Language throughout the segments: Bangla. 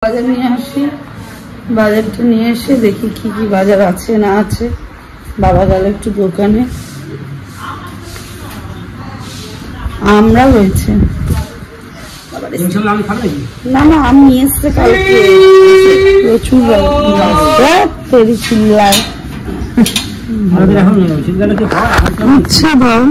বাজার নিয়ে আসি, বাজারটা নিয়ে এসে দেখি কি কি বাজার আছে না আছে। বাবা গেল একটু দোকানে, আমরা রয়েছে না না আমি নিয়ে এসছে কালকে প্রচুর চিল্লায়। আচ্ছা বল,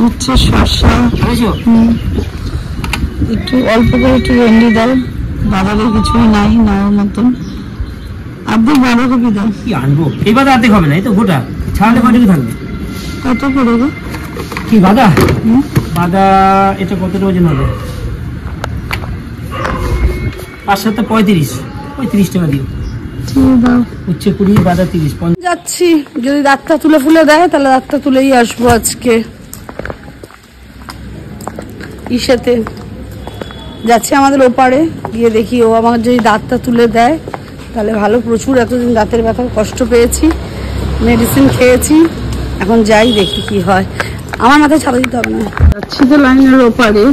আচ্ছা শসা একটু অল্প করে একটু ভেন্ডি দাও, বাজারে কিছুই নাই নেওয়ার মতন। আর্ধেক বাঁধাকপি দাও। কি আনবো এই বাজার অর্ধেক হবে না, এই তো গোটা ছাড়লে কতটুকু থাকবে? কত করে গো কি বাঁধা? বাঁধা এটা কত ওজন হবে? 5-7 35 টাকা দিও। উচ্ছে 20, বাঁধা 30। যাচ্ছি, যদি দাঁতটা তুলে ফুলে দেয় তাহলে দাঁতটা তুলেই আসবো আজকে। ইসেতে যাচ্ছি আমাদের ওপারে, গিয়ে দেখি ও আমার যদি দাঁতটা তুলে দেয় তাহলে ভালো। প্রচুর এতদিন দাঁতের ব্যথার কষ্ট পেয়েছি, মেডিসিন খেয়েছি, এখন যাই দেখি কি হয়। আমার মাথায় ছাড়া দিতে হবে না। যাচ্ছি তো লাইনের ওপারে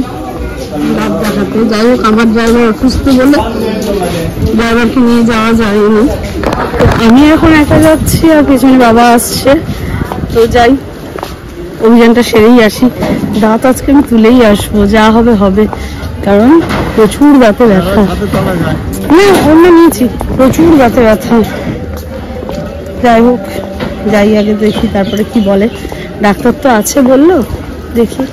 দাঁত দেখাতে। যাই হোক, আমার ড্রাইভার অসুস্থ বলে ড্রাইভারকে নিয়ে যাওয়া যায়নি, আমি এখন একা যাচ্ছি আর পেছনে বাবা আসছে। তো যাই, অভিযানটা সেরেই আসি। দাঁত আজকে আমি তুলেই আসবো, যা হবে হবে, কারণ প্রচুর দাঁতে ব্যথা। হ্যাঁ অন্য নিয়েছি, প্রচুর দাঁতে ব্যথা। যাই হোক, যাই আগে দেখি তারপরে কি বলে। ডাক্তার তো আছে বললো, দেখি।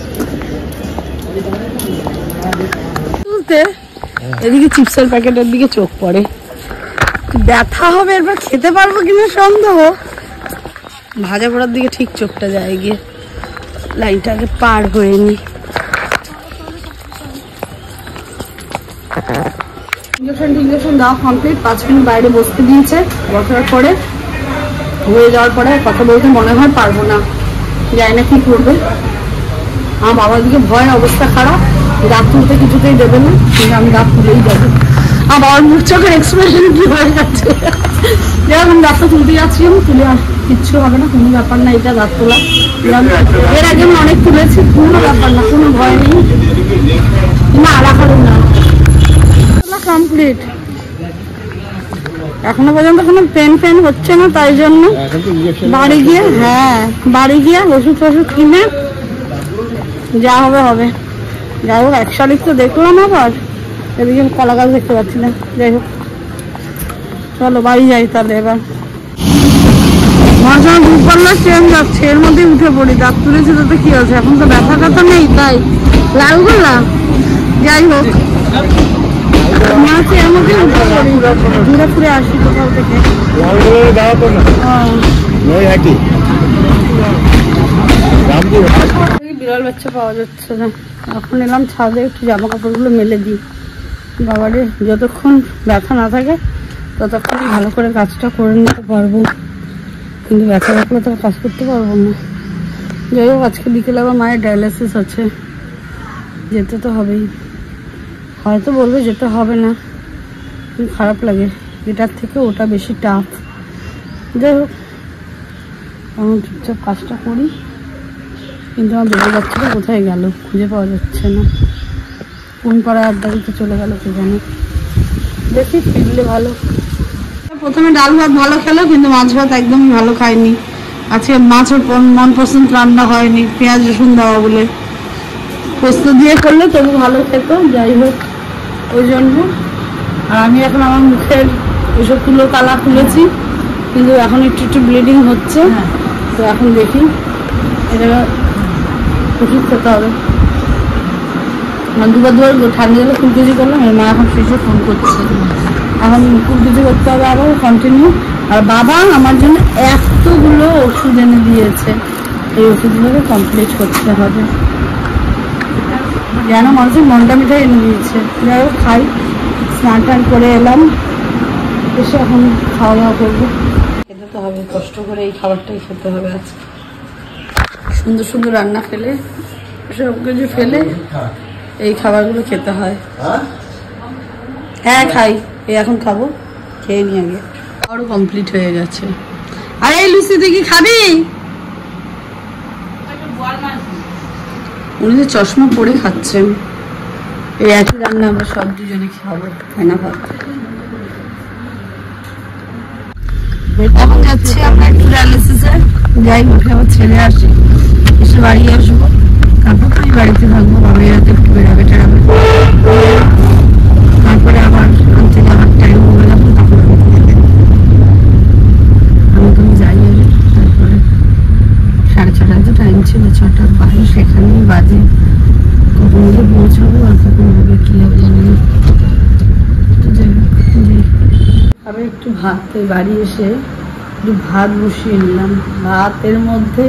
তুলতে এদিকে চিপসের প্যাকেটের দিকে চোখ পড়ে, ব্যথা হবে এরপর খেতে পারবো কিনা সন্দেহ। ভাজা পোড়ার দিকে ঠিক চোখটা যায় গিয়ে, লাইনটা আগে পার হয়ে নি। ইঞ্জেকশন দেওয়া কমপ্লিট, 5 মিনিট বাইরে বসতে দিয়েছে। বসার পরে হয়ে যাওয়ার পরে কথা বলতে মনে হয় পারবো না, জানি না কি করবে। আমার বাবার দিকে ভয়, অবস্থা খারাপ, দাঁত তুলতে কিছুতেই দেবে না, কিন্তু আমি দাঁত তুলেই যাবো। আমার বাবার মুখ চোখের এক্সপ্রেশন কি হয়ে যাচ্ছে, যেরকম দাঁতটা তুলতে যাচ্ছি আমি তুলে কিচ্ছু হবে না, কোনো ব্যাপার না। এটা দাঁত তোলা এর আগে আমি অনেক তুলেছি, কোনো ব্যাপার না, কোনো ভয় নেই। না রাখালো না, কমপ্লিট। এখনো পর্যন্ত কোনো পেন হচ্ছে না, তাই জন্য বাড়ি গিয়ে ওষুধ কিনে যা হবে হবে। যাই হোক, 1 শালিক তো দেখলাম, আবার এদিকে কলা গাছ দেখতে পাচ্ছি না। যাই হোক চলো বাড়ি যাই তাহলে। এবার মাঝে দুপাল্লা ট্রেন যাচ্ছে, এর মধ্যে উঠে পড়ি। দাঁত তুলেছি তাতে কি আছে, এখন তো ব্যথা টাথা নেই, তাই লাল গোলা। যাই হোক, মাঝে এর মধ্যে উঠে পড়ি, ঘুরে ফুরে আসি কোথাও থেকে। বিড়াল বাচ্চা পাওয়া যাচ্ছে না, এখন এলাম ছাদে একটু জামা কাপড়গুলো মেলে দিই। বাবারে যতক্ষণ ব্যথা না থাকে ততক্ষণই ভালো করে কাজটা করে নিতে পারবো, কিন্তু ব্যথা থাকলে তো কাজ করতে পারবো না। যাই হোক, আজকে বিকেলে আবার মায়ের ডায়ালিসিস আছে, যেতে তো হবেই। হয়তো বলবে যেতে হবে না, কিন্তু খারাপ লাগে, এটার থেকে ওটা বেশি টাফ। যাই হোক, আমি চুপচাপ কাজটা করি, কিন্তু আমার বেড়ে বাচ্চাটা কোথায় গেল খুঁজে পাওয়া যাচ্ছে না। কোন পাড়ায় আড্ডা দিতে চলে গেল কে জানে। দেখি ফিরলে ভালো। প্রথমে ডাল ভাত ভালো খেলো, কিন্তু মাছ ভাত একদমই ভালো খায়নি। আজকে মাছের মন পছন্দ রান্না হয়নি, পেঁয়াজ রসুন দেওয়া বলে। পোস্ত দিয়ে করলে তবু ভালো খেত। যাই হোক, ওই জন্য। আর আমি এখন আমার মুখের এসব তালা খুলেছি, কিন্তু এখন একটু ব্লিডিং হচ্ছে। তো এখন দেখি, এটা ওষুধ খেতে হবে। দুবার ঠান্ডা জলে ফুলকুচি করলাম, মা এখন শেষে ফোন করছে, এখন ফুলকুচি করতে হবে আবার কন্টিনিউ। আর বাবা আমার জন্য এতগুলো ওষুধ এনে দিয়েছে, এই ওষুধগুলোকে কমপ্লিট করতে হবে। যেন মানুষের মনটা মিঠাই এনে দিয়েছে। যাই হোক, খাই। স্নান টান করে এলাম, এসে এখন খাওয়া দাওয়া করবো। খেতে তো হবে, কষ্ট করে এই খাবারটাই খেতে হবে আজকে। সুন্দর সুন্দর রান্না ফেলে, সব কিছু ফেলে এই খাবারগুলো খেতে হয়। হ্যাঁ খাই, এই এখন খাবো, খেয়ে নি আগে। আরও কমপ্লিট হয়ে গেছে। আরে লুচি তুই কি খাবি? উনি যে চশমা পরে খাচ্ছেন, এই একই রান্না আমরা সব দুজনে খাবো, ফেনা ভাত। এখন যাচ্ছি আমরা একটু ডায়ালিসিসে, যাই উঠে আবার ছেড়ে আসি, এসে বাড়ি আসবো, তারপর তো আমি বাড়িতে থাকবো। বাবা রাতে একটু বেড়াবে টেরাবে, তারপরে আবার আনতে যাওয়ার টাইম হয়ে যাবো, তখন আমি তুমি যাই। তারপরে 6:30 তো টাইম ছিল, 6টার বাইরে সেখানেই বাজে, কখন গিয়ে পৌঁছাবো আর কখন হবে কি হবে জানি না। আমি একটু বাড়ি এসে একটু ভাত বসিয়ে নিলাম। ভাতের মধ্যে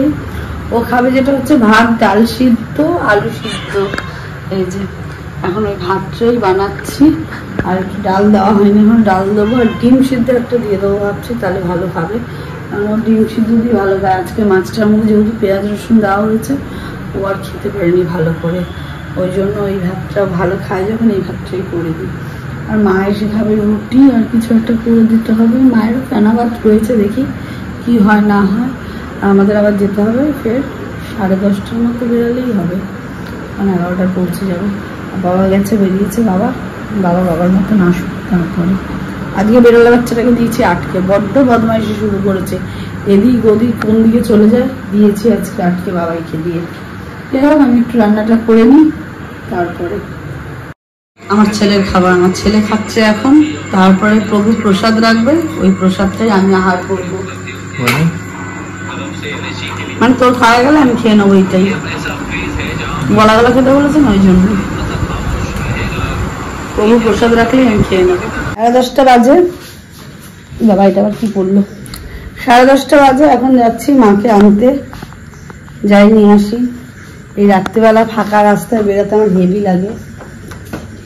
ও খাবে যেটা হচ্ছে ভাত, ডাল সিদ্ধ, আলু সিদ্ধ। এই যে এখন ওই ভাতটাই বানাচ্ছি, আর একটু ডাল দেওয়া হয়নি, এখন ডাল দেবো, আর ডিম সিদ্ধ একটা দিয়ে দেবো ভাবছি, তাহলে ভালো খাবে। কারণ ডিম সিদ্ধ দিয়ে ভালো খায়। আজকে মাছটার মধ্যে যেহেতু পেঁয়াজ রসুন দেওয়া হয়েছে, ও আর খেতে পারেনি ভালো করে, ওই জন্য ওই ভাতটা ভালো খায় যখন এই ভাতটাই করে দিই। আর মা এসে খাবে রুটি, আর কিছু একটা করে দিতে হবে। মায়েরও ফেনা ভাত রয়েছে, দেখি কি হয় না হয়। আমাদের আবার যেতে হবে ফের 10:30টার মতো বেরোলেই হবে, মানে 11টায় পৌঁছে যাবে। বাবা গেছে, বেরিয়েছে বাবার মতন আসুক তারপরে। আজকে বেরোলে বাচ্চাটাকে দিয়েছি আটকে, বড্ড বদমাইশি শুরু করেছে, এদিক ওদিক কোন দিকে চলে যায়, দিয়েছি আজকে আটকে বাবাইকে দিয়ে। যাই হোক আমি একটু রান্নাটা করে নিই, তারপরে আমার ছেলের খাবার, আমার ছেলে খাচ্ছে এখন, তারপরে প্রভু প্রসাদ রাখবে, ওই প্রসাদটাই আমি আহার করবো। মানে তোর খাওয়া গেলে আমি খেয়ে নেবো, এইটাই গলা খেতে বলেছেন, ওই জন্য প্রভু প্রসাদ রাখলে আমি খেয়ে নেবো। 10:30 বাজে, বাবা এটা আবার কি পড়লো, 10:30 বাজে। এখন যাচ্ছি মাকে আনতে, যাই নিয়ে আসি। এই রাত্রিবেলা ফাঁকা রাস্তায় বেরোতে আমার হেভি লাগে,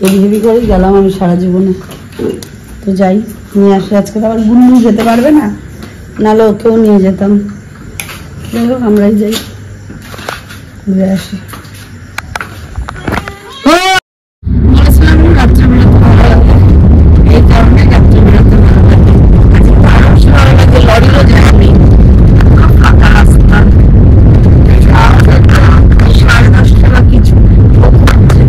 হেভি করেই গেলাম আমি সারা জীবনে। তো যাই নিয়ে আসি। আজকে তো আবার গুল্লু যেতে পারবে না, নাহলে ওকেও নিয়ে যেতাম। যাই হোক আমরাই যাই, ঘুরে আসি। বলেছিলাম রাত্রে বেরোতে ভালো লাগে, এই কারণে রাত্রে বেরোতে ভালো লাগে। আজকে তো আরো বেশি ভালো লাগে, লরিও যায়নি, ফাঁকা রাস্তা। 10:30 বা কিছু হচ্ছে,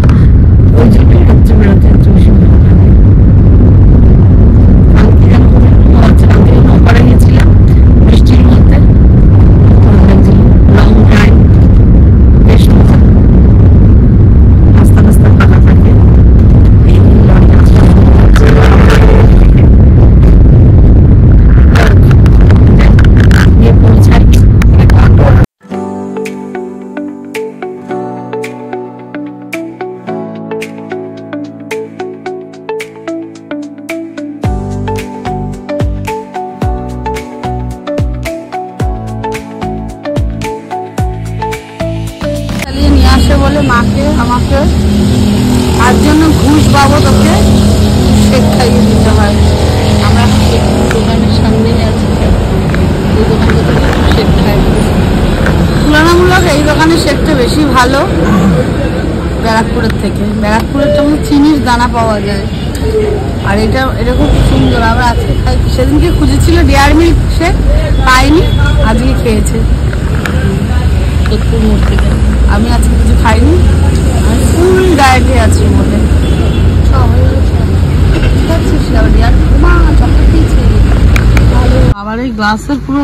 ওই জন্যই রাত্রে বেরোতে একটু বেশি ভালো লাগে। ওপারে গেছিলাম বৃষ্টির মধ্যে, লং ড্রাইভ, বেশ মজা, রাস্তা রাস্তা ফাঁকা থাকে। পৌঁছাই নিয়ে আসে বলে মাকে আমাকে, তার জন্য ঘুষ বাবদ ওকে শেক খাইয়ে দিতে হয়। আমরা দোকানের সামনেই আছি, এই দোকান থেকে শেক খাই। তুলনামূলক এই দোকানের শেকটা বেশি ভালো ব্যারাকপুরের থেকে। ব্যারাকপুরেরটা মধ্যে চিনির দানা পাওয়া যায়, আর এটা খুব সুন্দর। আমরা আজকে খাই, সেদিনকে খুঁজেছিল ডেয়ারি মিল্ক শেক, পাইনি, আজকে খেয়েছে সোদপুর মোড় থেকে। আমি আজকে কিছু খাইনি, আমি ফুল ডায়েটে আছি বলে। আবার এই গ্লাসের পুরো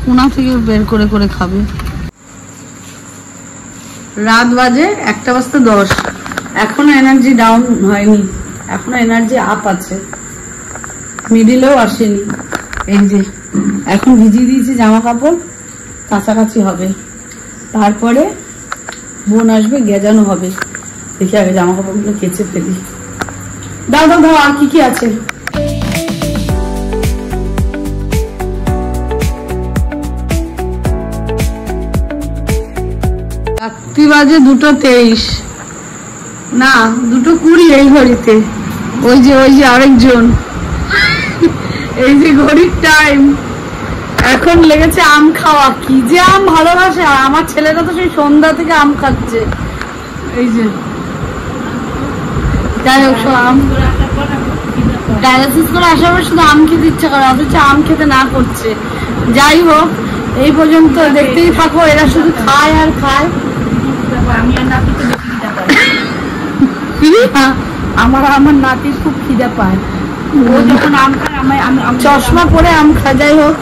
কোনা থেকে বের করে খাবে। রাত বাজে 1:10, এখনো এনার্জি ডাউন হয়নি, এখনো এনার্জি আপ আছে, মিডিলেও আসেনি। এই যে এখন ভিজিয়ে দিয়েছি জামা কাপড়, কাছাকাছি হবে, তারপরে বোন আসবে, গেজানো হবে। দেখি আগে জামা কাপড়গুলো কেচে ফেলি। দাও আর কি আছে। রাত্রি বাজে 2:23, না 2:20 এই ঘড়িতে। ওই যে আরেকজন, এই যে ঘড়ির টাইম। এখন লেগেছে আম খাওয়া, কি যে আম ভালোবাসে। আমার ছেলেটা তো সেই সন্ধ্যা থেকে আম খাচ্ছে। এই যে যাই হোক, সব আম ডায়ালিসিস করে আসার পর শুধু আম খেতে ইচ্ছা করে, অথচ আম খেতে না করছে। যাই হোক, এই পর্যন্ত দেখতেই থাকো, এরা শুধু খায় আর খায়। আমার নাতির খুব খিদে পায়, ও যখন আম খায় চশমা পরে আম খায়। যাই হোক,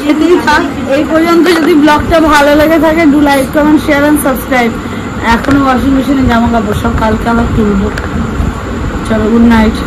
খেতেই থাক। এই পর্যন্ত যদি ব্লগটা ভালো লেগে থাকে, do like, comment, share and subscribe. এখনো ওয়াশিং মেশিনে জামা কাপড় সব কালকে আবার তুলবো। চলো, গুড নাইট।